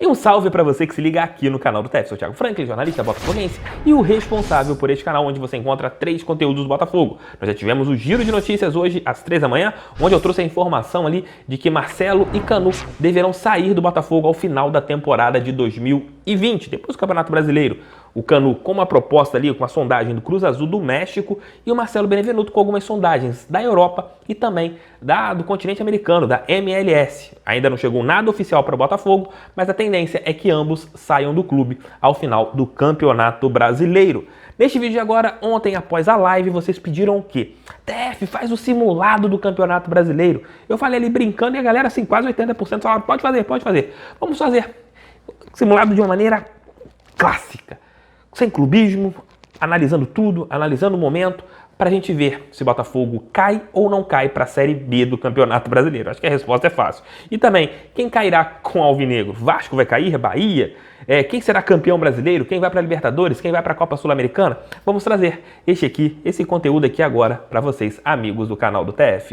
E um salve para você que se liga aqui no canal do TF. Sou o Thiago Franklin, jornalista botafoguense e o responsável por este canal, onde você encontra 3 conteúdos do Botafogo. Nós já tivemos o giro de notícias hoje às 3 da manhã, onde eu trouxe a informação ali de que Marcelo e Canu deverão sair do Botafogo ao final da temporada de 2020, depois do Campeonato Brasileiro. O Canu com uma proposta ali, com a sondagem do Cruz Azul do México, e o Marcelo Benevenuto com algumas sondagens da Europa e também do continente americano, da MLS. Ainda não chegou nada oficial para o Botafogo, mas a tendência é que ambos saiam do clube ao final do Campeonato Brasileiro. Neste vídeo de agora, ontem após a live, vocês pediram o quê? TF, faz o simulado do Campeonato Brasileiro. Eu falei ali brincando e a galera, assim, quase 80% falaram, pode fazer, pode fazer. Vamos fazer simulado de uma maneira clássica, sem clubismo, analisando tudo, analisando o momento, para a gente ver se o Botafogo cai ou não cai para a Série B do Campeonato Brasileiro. Acho que a resposta é fácil. E também, quem cairá com o Alvinegro? Vasco vai cair? Bahia? Quem será campeão brasileiro? Quem vai para a Libertadores? Quem vai para a Copa Sul-Americana? Vamos trazer esse conteúdo aqui agora para vocês, amigos do canal do TF.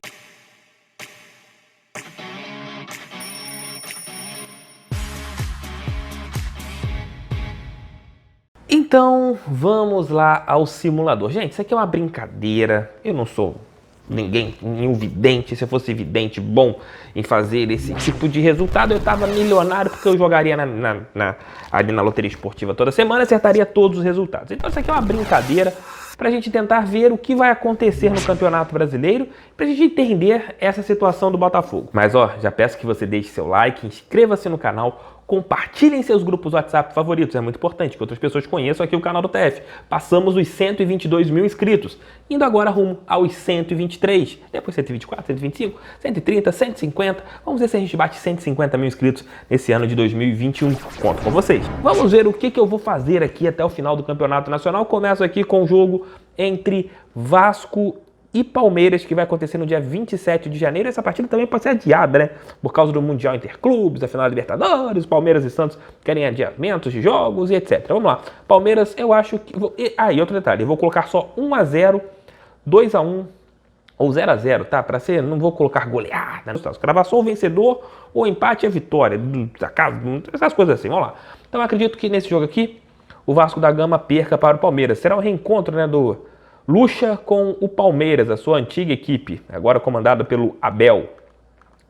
Então, vamos lá ao simulador. Gente, isso aqui é uma brincadeira. Eu não sou nenhum vidente. Se eu fosse vidente bom em fazer esse tipo de resultado, eu estava milionário, porque eu jogaria ali na loteria esportiva toda semana e acertaria todos os resultados. Então, isso aqui é uma brincadeira para a gente tentar ver o que vai acontecer no Campeonato Brasileiro, para a gente entender essa situação do Botafogo. Mas, já peço que você deixe seu like, inscreva-se no canal, compartilhe em seus grupos WhatsApp favoritos, é muito importante que outras pessoas conheçam aqui o canal do TF. Passamos os 122 mil inscritos, indo agora rumo aos 123, depois 124, 125, 130, 150, vamos ver se a gente bate 150 mil inscritos nesse ano de 2021, conto com vocês. Vamos ver o que eu vou fazer aqui até o final do Campeonato Nacional. Começo aqui com o jogo entre Vasco e Palmeiras, que vai acontecer no dia 27 de janeiro. Essa partida também pode ser adiada, né? Por causa do Mundial Interclubes, da final da Libertadores, Palmeiras e Santos querem adiamentos de jogos e etc. Vamos lá. Palmeiras, eu acho que... e outro detalhe, eu vou colocar só 1-0, 2-1 ou 0-0, tá? Para ser, não vou colocar goleada. Cravar só o vencedor, ou empate e a vitória. Essas coisas assim, vamos lá. Então eu acredito que nesse jogo aqui, o Vasco da Gama perca para o Palmeiras. Será um reencontro, né, do Lucha com o Palmeiras, a sua antiga equipe, agora comandada pelo Abel.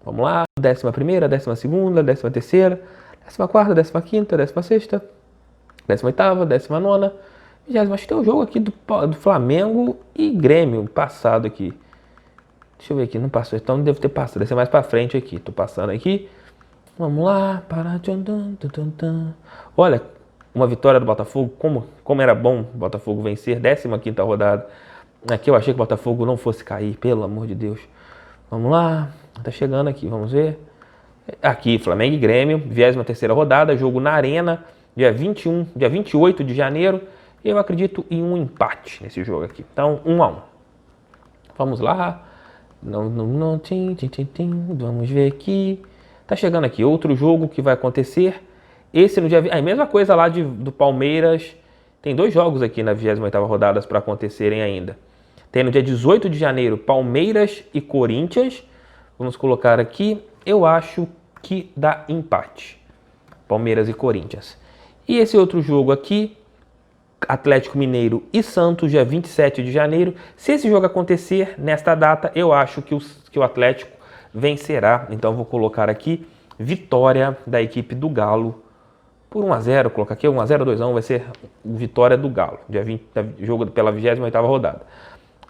Vamos lá, 11ª, 12ª, 13ª, 14ª, 15ª, 16ª, 18ª, 19ª, 20ª. Acho que tem um jogo aqui do Flamengo e Grêmio passado aqui. Deixa eu ver aqui, não passou, então não deve ter passado, deve ser mais pra frente aqui. Tô passando aqui. Vamos lá. Olha, uma vitória do Botafogo, como era bom o Botafogo vencer, 15ª rodada. Aqui eu achei que o Botafogo não fosse cair, pelo amor de Deus. Vamos lá, tá chegando aqui, vamos ver. Aqui, Flamengo e Grêmio, 23ª rodada, jogo na Arena, dia 28 de janeiro. Eu acredito em um empate nesse jogo aqui, então 1-1. Vamos lá. Vamos ver aqui. Tá chegando aqui, outro jogo que vai acontecer. Esse no dia... a mesma coisa lá do Palmeiras. Tem 2 jogos aqui na 28ª rodada para acontecerem ainda. Tem no dia 18 de janeiro, Palmeiras e Corinthians. Vamos colocar aqui. Eu acho que dá empate. Palmeiras e Corinthians. E esse outro jogo aqui, Atlético Mineiro e Santos, dia 27 de janeiro. Se esse jogo acontecer nesta data, eu acho que o Atlético vencerá. Então vou colocar aqui vitória da equipe do Galo por 1-0, colocar aqui 1-0, 2-1, vai ser vitória do Galo, dia 20, jogo pela 28ª rodada.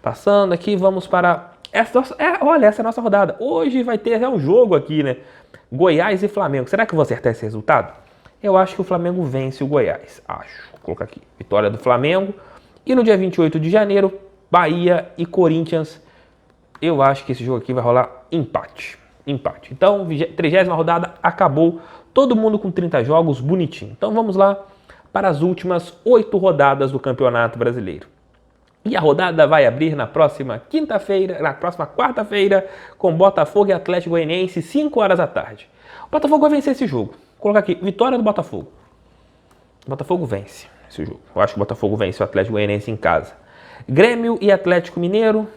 Passando aqui, vamos para... olha, essa é a nossa rodada. Hoje vai ter um jogo aqui, né? Goiás e Flamengo. Será que eu vou acertar esse resultado? Eu acho que o Flamengo vence o Goiás, acho. Vou colocar aqui, vitória do Flamengo. E no dia 28 de janeiro, Bahia e Corinthians. Eu acho que esse jogo aqui vai rolar empate. Então, 30ª rodada acabou. Todo mundo com 30 jogos, bonitinho. Então vamos lá para as últimas 8 rodadas do Campeonato Brasileiro. E a rodada vai abrir na próxima quarta-feira, com Botafogo e Atlético Goianiense, 5 horas da tarde. O Botafogo vai vencer esse jogo. Vou colocar aqui, vitória do Botafogo. O Botafogo vence esse jogo. Eu acho que o Botafogo vence o Atlético Goianiense em casa. Grêmio e Atlético Mineiro.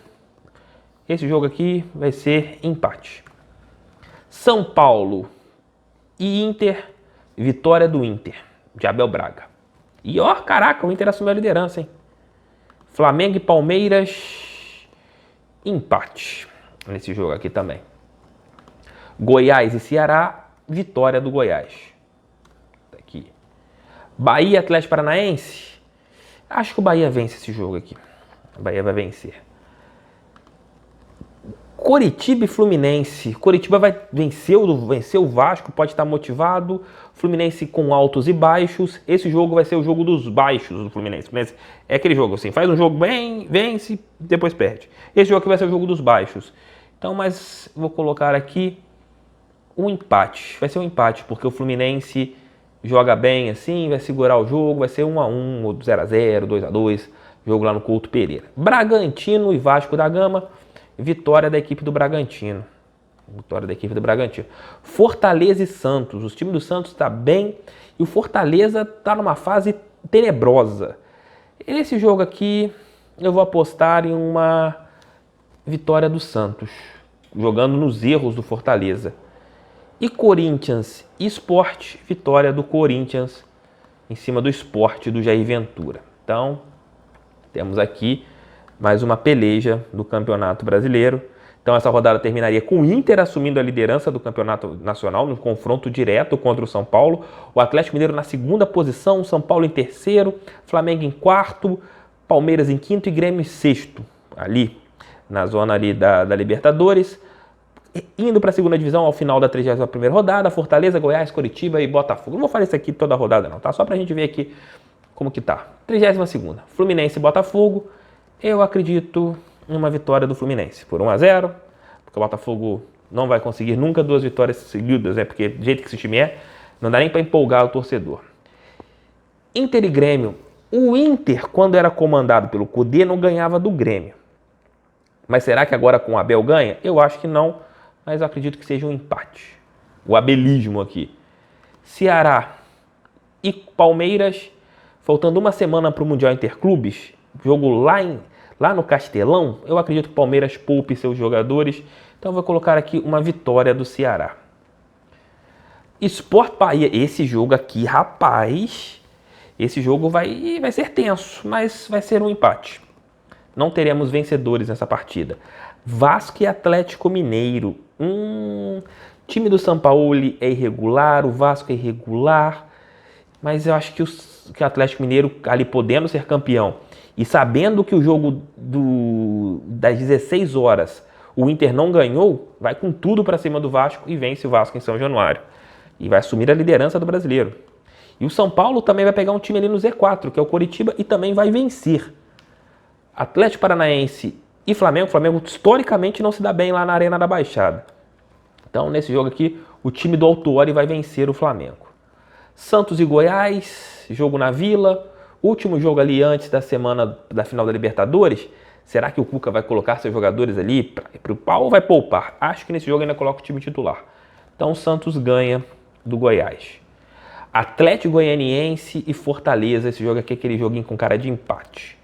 Esse jogo aqui vai ser empate. São Paulo e Inter, Vitória do Inter, de Abel Braga. E ó, caraca, o Inter assumiu a liderança, hein? Flamengo e Palmeiras, empate nesse jogo aqui também. Goiás e Ceará, vitória do Goiás. Tá aqui. Bahia e Atlético Paranaense, acho que o Bahia vence esse jogo aqui. O Bahia vai vencer. Coritiba e Fluminense. Coritiba vai vencer o Vasco, pode estar motivado. Fluminense com altos e baixos. Esse jogo vai ser o jogo dos baixos do Fluminense. Fluminense é aquele jogo assim, faz um jogo bem, vence, depois perde. Esse jogo aqui vai ser o jogo dos baixos. Então, mas vou colocar aqui um empate. Vai ser um empate, porque o Fluminense joga bem assim, vai segurar o jogo, vai ser 1-1, ou 0-0, 2-2, jogo lá no Couto Pereira. Bragantino e Vasco da Gama. Vitória da equipe do Bragantino. Vitória da equipe do Bragantino. Fortaleza e Santos. O time do Santos está bem e o Fortaleza está numa fase tenebrosa. Nesse jogo aqui, eu vou apostar em uma vitória do Santos, jogando nos erros do Fortaleza. E Corinthians e Sport, vitória do Corinthians em cima do Sport do Jair Ventura. Então, temos aqui mais uma peleja do Campeonato Brasileiro. Então essa rodada terminaria com o Inter assumindo a liderança do Campeonato Nacional no confronto direto contra o São Paulo. O Atlético Mineiro na segunda posição, São Paulo em terceiro, Flamengo em quarto, Palmeiras em quinto e Grêmio em sexto. Ali, na zona ali da Libertadores. Indo para a segunda divisão ao final da 31ª rodada, Fortaleza, Goiás, Coritiba e Botafogo. Não vou falar isso aqui toda a rodada não, tá? Só para a gente ver aqui como que tá. 32ª, Fluminense e Botafogo. Eu acredito em uma vitória do Fluminense por 1-0, porque o Botafogo não vai conseguir nunca 2 vitórias seguidas, né? Porque do jeito que esse time é, não dá nem para empolgar o torcedor. Inter e Grêmio. O Inter, quando era comandado pelo Cudê, não ganhava do Grêmio. Mas será que agora com o Abel ganha? Eu acho que não, mas eu acredito que seja um empate. O abelismo aqui. Ceará e Palmeiras, faltando uma semana para o Mundial Interclubes, jogo lá no Castelão, eu acredito que o Palmeiras poupe seus jogadores. Então eu vou colocar aqui uma vitória do Ceará. Sport Bahia, esse jogo aqui, rapaz, esse jogo vai ser tenso, mas vai ser um empate. Não teremos vencedores nessa partida. Vasco e Atlético Mineiro. Time do São Paulo é irregular, o Vasco é irregular, mas eu acho que o Atlético Mineiro, ali podendo ser campeão, e sabendo que o jogo das 16 horas o Inter não ganhou, vai com tudo para cima do Vasco e vence o Vasco em São Januário. E vai assumir a liderança do Brasileiro. E o São Paulo também vai pegar um time ali no Z4, que é o Coritiba, e também vai vencer. Atlético Paranaense e Flamengo. O Flamengo historicamente não se dá bem lá na Arena da Baixada. Então nesse jogo aqui, o time do Autuori vai vencer o Flamengo. Santos e Goiás, jogo na Vila. Último jogo ali antes da semana da final da Libertadores. Será que o Cuca vai colocar seus jogadores ali para o pau ou vai poupar? Acho que nesse jogo ainda coloca o time titular. Então o Santos ganha do Goiás. Atlético Goianiense e Fortaleza. Esse jogo aqui é aquele joguinho com cara de empate.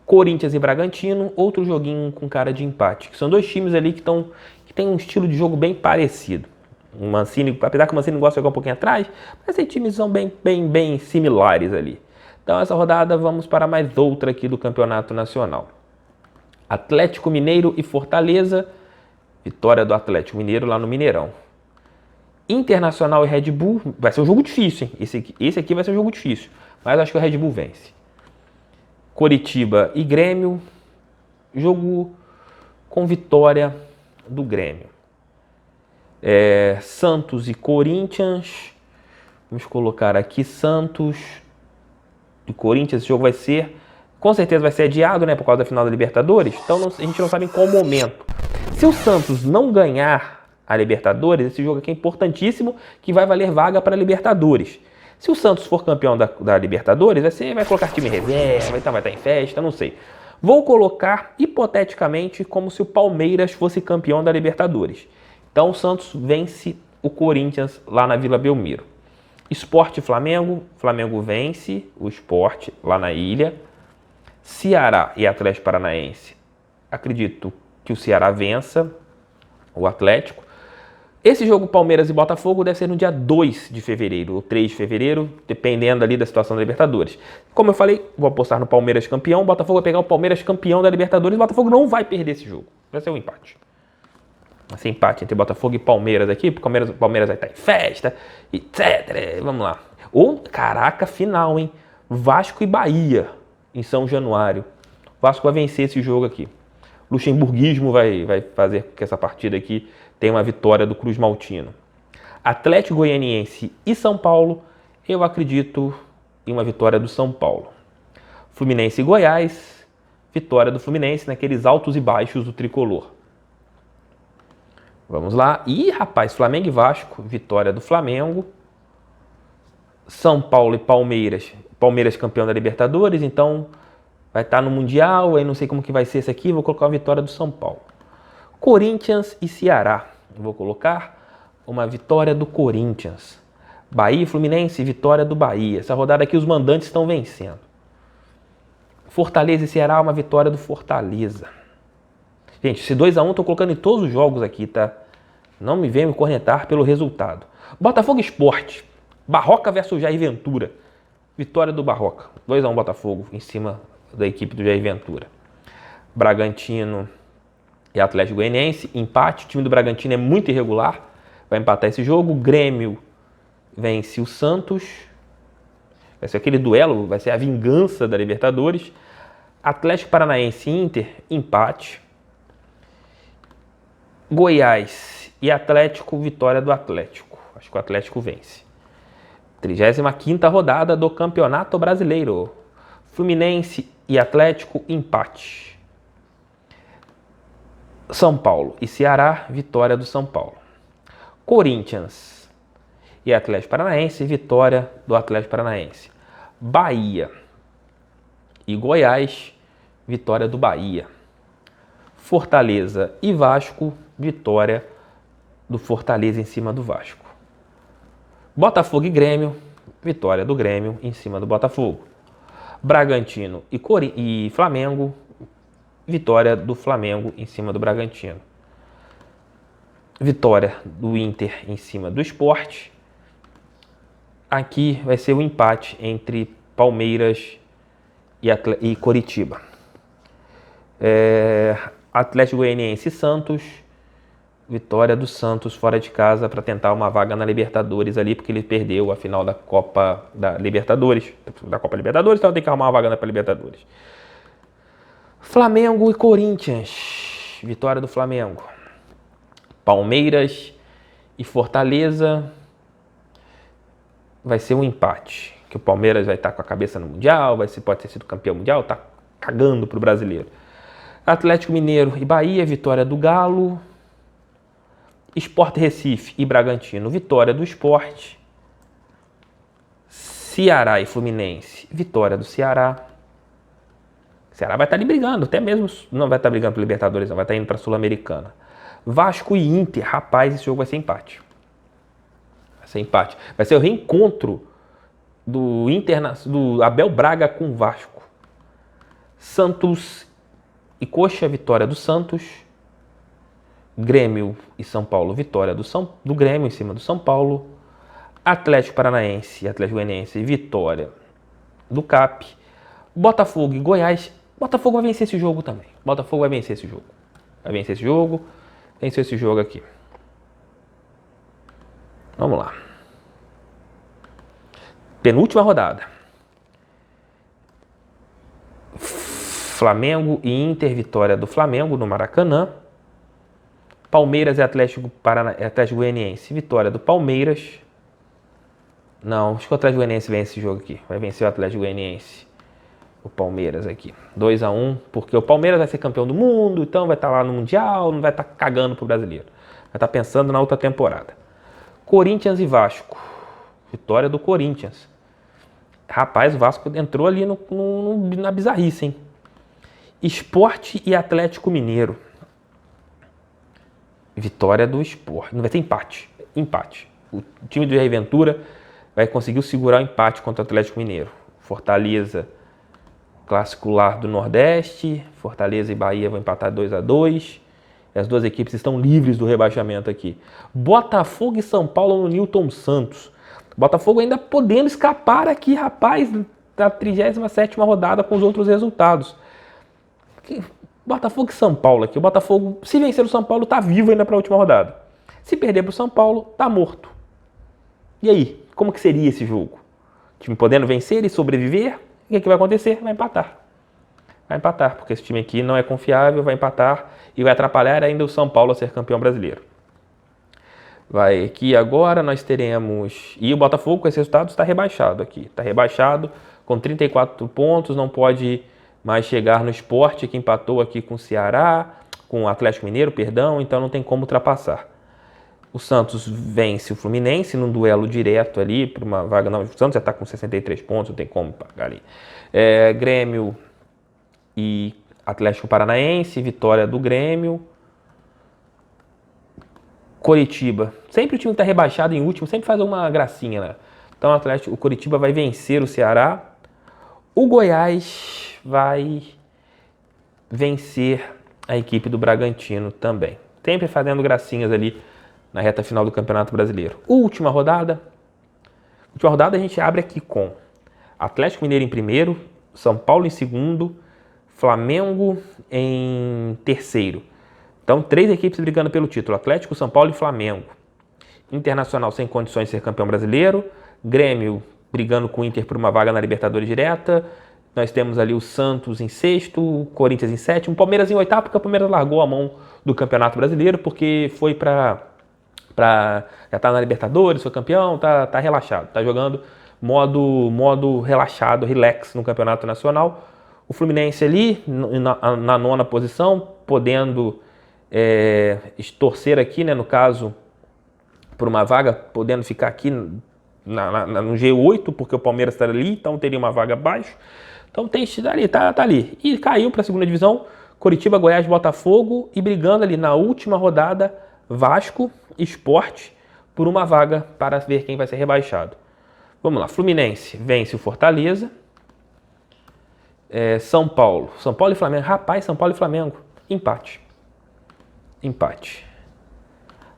Corinthians e Bragantino, outro joguinho com cara de empate. Que são dois times ali que têm um estilo de jogo bem parecido. O Mancini, apesar que o Mancini gosta de jogar um pouquinho atrás, mas esses times são bem similares ali. Então essa rodada vamos para mais outra aqui do Campeonato Nacional. Atlético Mineiro e Fortaleza. Vitória do Atlético Mineiro lá no Mineirão. Internacional e Red Bull. Vai ser um jogo difícil, hein? Esse aqui vai ser um jogo difícil. Mas acho que o Red Bull vence. Coritiba e Grêmio. Jogo com vitória do Grêmio. Santos e Corinthians. Vamos colocar aqui Santos e Corinthians. Esse jogo vai ser, com certeza vai ser adiado, né, por causa da final da Libertadores. Então a gente não sabe em qual momento. Se o Santos não ganhar a Libertadores, esse jogo aqui é importantíssimo, que vai valer vaga para a Libertadores. Se o Santos for campeão da Libertadores, vai colocar time em reserva, vai estar em festa, não sei. Vou colocar, hipoteticamente, como se o Palmeiras fosse campeão da Libertadores. Então o Santos vence o Corinthians lá na Vila Belmiro. Sport e Flamengo. Flamengo vence o Sport lá na ilha. Ceará e Atlético Paranaense. Acredito que o Ceará vença o Atlético. Esse jogo Palmeiras e Botafogo deve ser no dia 2 de fevereiro ou 3 de fevereiro, dependendo ali da situação da Libertadores. Como eu falei, vou apostar no Palmeiras campeão, o Botafogo vai pegar o Palmeiras campeão da Libertadores, o Botafogo não vai perder esse jogo. Vai ser um empate. Vai ser empate entre Botafogo e Palmeiras aqui, porque o Palmeiras vai estar em festa, etc. Vamos lá. Ou, caraca, final, hein? Vasco e Bahia, em São Januário. O Vasco vai vencer esse jogo aqui. Luxemburguismo vai fazer com que essa partida aqui tenha uma vitória do Cruz Maltino. Atlético Goianiense e São Paulo, eu acredito em uma vitória do São Paulo. Fluminense e Goiás, vitória do Fluminense naqueles altos e baixos do tricolor. Vamos lá. Ih, rapaz, Flamengo e Vasco, vitória do Flamengo. São Paulo e Palmeiras, Palmeiras campeão da Libertadores, então vai estar no Mundial, aí não sei como que vai ser esse aqui, vou colocar uma vitória do São Paulo. Corinthians e Ceará, vou colocar uma vitória do Corinthians. Bahia e Fluminense, vitória do Bahia. Essa rodada aqui os mandantes estão vencendo. Fortaleza e Ceará, uma vitória do Fortaleza. Gente, esse 2-1 estou colocando em todos os jogos aqui, tá? Não me venham me cornetar pelo resultado. Botafogo Sport, Barroca versus Jair Ventura. Vitória do Barroca. 2-1 Botafogo em cima da equipe do Jair Ventura. Bragantino e Atlético Goianiense, empate. O time do Bragantino é muito irregular, vai empatar esse jogo. Grêmio vence o Santos. Vai ser aquele duelo, vai ser a vingança da Libertadores. Atlético Paranaense e Inter, empate. Goiás e Atlético, vitória do Atlético. Acho que o Atlético vence. 35ª rodada do Campeonato Brasileiro. Fluminense e Atlético, empate. São Paulo e Ceará, vitória do São Paulo. Corinthians e Atlético Paranaense, vitória do Atlético Paranaense. Bahia e Goiás, vitória do Bahia. Fortaleza e Vasco, vitória do Fortaleza em cima do Vasco. Botafogo e Grêmio, vitória do Grêmio em cima do Botafogo. Bragantino e Flamengo, vitória do Flamengo em cima do Bragantino. Vitória do Inter em cima do Sport. Aqui vai ser o empate entre Palmeiras e Coritiba. Atlético Goianiense e Santos. Vitória do Santos fora de casa para tentar uma vaga na Libertadores ali, porque ele perdeu a final da Copa Libertadores, então tem que arrumar uma vaga para Libertadores. Flamengo e Corinthians, vitória do Flamengo. Palmeiras e Fortaleza, vai ser um empate, que o Palmeiras vai estar com a cabeça no Mundial, pode ter sido campeão mundial, tá cagando pro brasileiro. Atlético Mineiro e Bahia, vitória do Galo. Sport Recife e Bragantino, vitória do Sport. Ceará e Fluminense, vitória do Ceará. O Ceará vai estar ali brigando, até mesmo não vai estar brigando para Libertadores, não vai estar indo para a Sul-Americana. Vasco e Inter, rapaz, esse jogo vai ser empate. Vai ser empate. Vai ser o reencontro do Abel Braga com o Vasco. Santos e Coxa, vitória do Santos. Grêmio e São Paulo, vitória do Grêmio em cima do São Paulo. Atlético Paranaense e Atlético Goianiense, vitória do CAP. Botafogo e Goiás. Botafogo vai vencer esse jogo também. Botafogo vai vencer esse jogo. Vai vencer esse jogo. Venceu esse jogo aqui. Vamos lá. Penúltima rodada. Flamengo e Inter, vitória do Flamengo no Maracanã. Palmeiras e Atlético Goianiense, vitória do Palmeiras. Não, acho que o Atlético Goianiense vence esse jogo aqui. Vai vencer o Atlético Goianiense. O Palmeiras aqui. 2-1, porque o Palmeiras vai ser campeão do mundo, então vai estar lá no Mundial, não vai estar cagando pro brasileiro. Vai estar pensando na outra temporada. Corinthians e Vasco. Vitória do Corinthians. Rapaz, o Vasco entrou ali na bizarrice, hein? Sport e Atlético Mineiro. Vitória do Sport. Não vai ter empate. Empate. O time do Jair Ventura vai conseguir segurar o empate contra o Atlético Mineiro. Fortaleza, clássico lar do Nordeste. Fortaleza e Bahia vão empatar 2-2. As duas equipes estão livres do rebaixamento aqui. Botafogo e São Paulo no Newton Santos. Botafogo ainda podendo escapar aqui, rapaz, da 37ª rodada com os outros resultados. Botafogo e São Paulo aqui. O Botafogo, se vencer o São Paulo, tá vivo ainda para a última rodada. Se perder para o São Paulo, tá morto. E aí, como que seria esse jogo? O time podendo vencer e sobreviver, o que vai acontecer? Vai empatar. Vai empatar, porque esse time aqui não é confiável, vai empatar e vai atrapalhar ainda o São Paulo a ser campeão brasileiro. Vai aqui agora, nós teremos... E o Botafogo, com esse resultado, está rebaixado aqui. Está rebaixado com 34 pontos, não pode mais chegar no Sport, que empatou aqui com o Ceará, com o Atlético Mineiro, perdão, então não tem como ultrapassar. O Santos vence o Fluminense num duelo direto ali, por uma vaga... Não, o Santos já está com 63 pontos, não tem como pagar ali. Grêmio e Atlético Paranaense, vitória do Grêmio. Coritiba, sempre o time que está rebaixado em último, sempre faz uma gracinha, né? Então o Coritiba vai vencer o Ceará. O Goiás vai vencer a equipe do Bragantino também. Sempre fazendo gracinhas ali na reta final do Campeonato Brasileiro. Última rodada a gente abre aqui com Atlético Mineiro em primeiro, São Paulo em segundo, Flamengo em terceiro. Então, 3 equipes brigando pelo título, Atlético, São Paulo e Flamengo. Internacional sem condições de ser campeão brasileiro, Grêmio brigando com o Inter por uma vaga na Libertadores direta, nós temos ali o Santos em sexto, Corinthians em sétimo, Palmeiras em oitavo, porque o Palmeiras largou a mão do Campeonato Brasileiro, porque foi já tá na Libertadores, foi campeão, tá relaxado, tá jogando modo relaxado, relax no Campeonato Nacional. O Fluminense ali na 9ª posição, podendo torcer aqui, né, no caso, por uma vaga, podendo ficar aqui no G8, porque o Palmeiras está ali, então teria uma vaga abaixo. Então tá ali. E caiu para a segunda divisão, Coritiba, Goiás, Botafogo, e brigando ali na última rodada, Vasco, Sport, por uma vaga para ver quem vai ser rebaixado. Vamos lá, Fluminense vence o Fortaleza. São Paulo e Flamengo. Rapaz, São Paulo e Flamengo. Empate.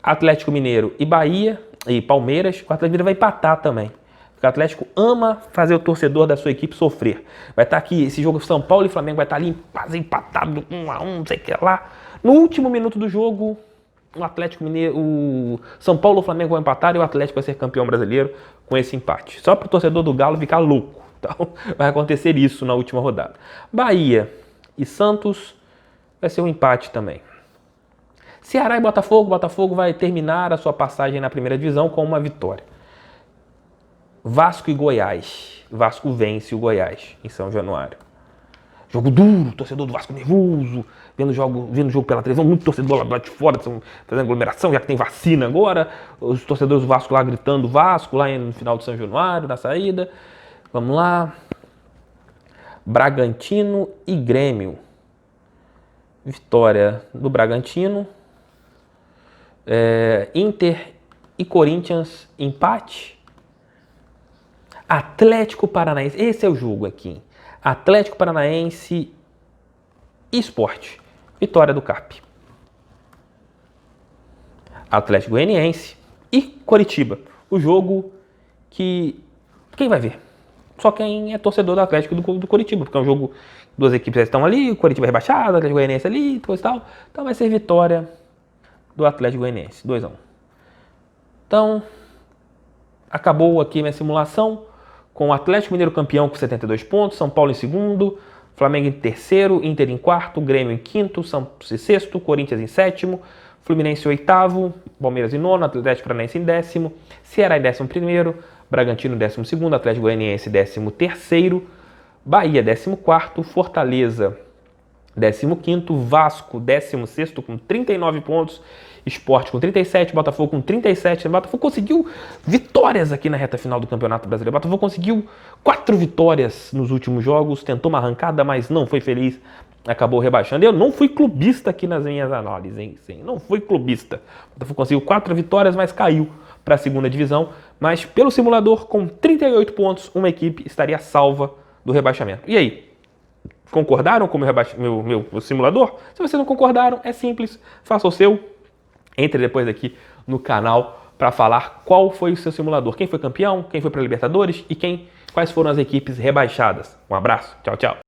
Atlético Mineiro e Bahia e Palmeiras. O Atlético Mineiro vai empatar também. Porque o Atlético ama fazer o torcedor da sua equipe sofrer. Vai estar aqui, esse jogo São Paulo e Flamengo vai estar ali empatado, 1-1, não sei o que lá. No último minuto do jogo, o Atlético Mineiro, o São Paulo e o Flamengo vão empatar e o Atlético vai ser campeão brasileiro com esse empate. Só para o torcedor do Galo ficar louco. Então, vai acontecer isso na última rodada. Bahia e Santos vai ser um empate também. Ceará e Botafogo vai terminar a sua passagem na primeira divisão com uma vitória. Vasco e Goiás. Vasco vence o Goiás em São Januário. Jogo duro, torcedor do Vasco nervoso, vendo o jogo pela televisão, muito torcedor lá de fora, fazendo aglomeração, já que tem vacina agora, os torcedores do Vasco lá gritando Vasco, lá no final de São Januário, na saída. Vamos lá. Bragantino e Grêmio. Vitória do Bragantino. Inter e Corinthians, empate. Atlético Paranaense, esse é o jogo aqui. Atlético Paranaense e Sport. Vitória do CAP. Atlético Goianiense e Coritiba. O jogo que... Quem vai ver? Só quem é torcedor do Atlético do Coritiba, porque é um jogo, duas equipes já estão ali, o Coritiba é rebaixado, o Atlético Goianiense ali, coisa e tal. Então vai ser vitória do Atlético Goianiense, 2-1. Então, acabou aqui minha simulação com o Atlético Mineiro campeão com 72 pontos, São Paulo em segundo, Flamengo em terceiro, Inter em quarto, Grêmio em quinto, Santos em sexto, Corinthians em sétimo, Fluminense em oitavo, Palmeiras em nono, Atlético Paranaense em décimo, Ceará em 11º, Bragantino em 12º, Atlético Goianiense 13º, Bahia 14º, Fortaleza 15º, Vasco 16º com 39 pontos, Sport com 37, Botafogo com 37. Botafogo conseguiu vitórias aqui na reta final do Campeonato Brasileiro. Botafogo conseguiu 4 vitórias nos últimos jogos, tentou uma arrancada, mas não foi feliz, acabou rebaixando. Eu não fui clubista aqui nas minhas análises, hein? Sim, não fui clubista. Botafogo conseguiu 4 vitórias, mas caiu para a segunda divisão. Mas pelo simulador, com 38 pontos, uma equipe estaria salva do rebaixamento. E aí? concordaram com o meu simulador? Se vocês não concordaram, é simples, faça o seu. Entre depois aqui no canal para falar qual foi o seu simulador. Quem foi campeão, quem foi para a Libertadores e quais foram as equipes rebaixadas. Um abraço, tchau, tchau.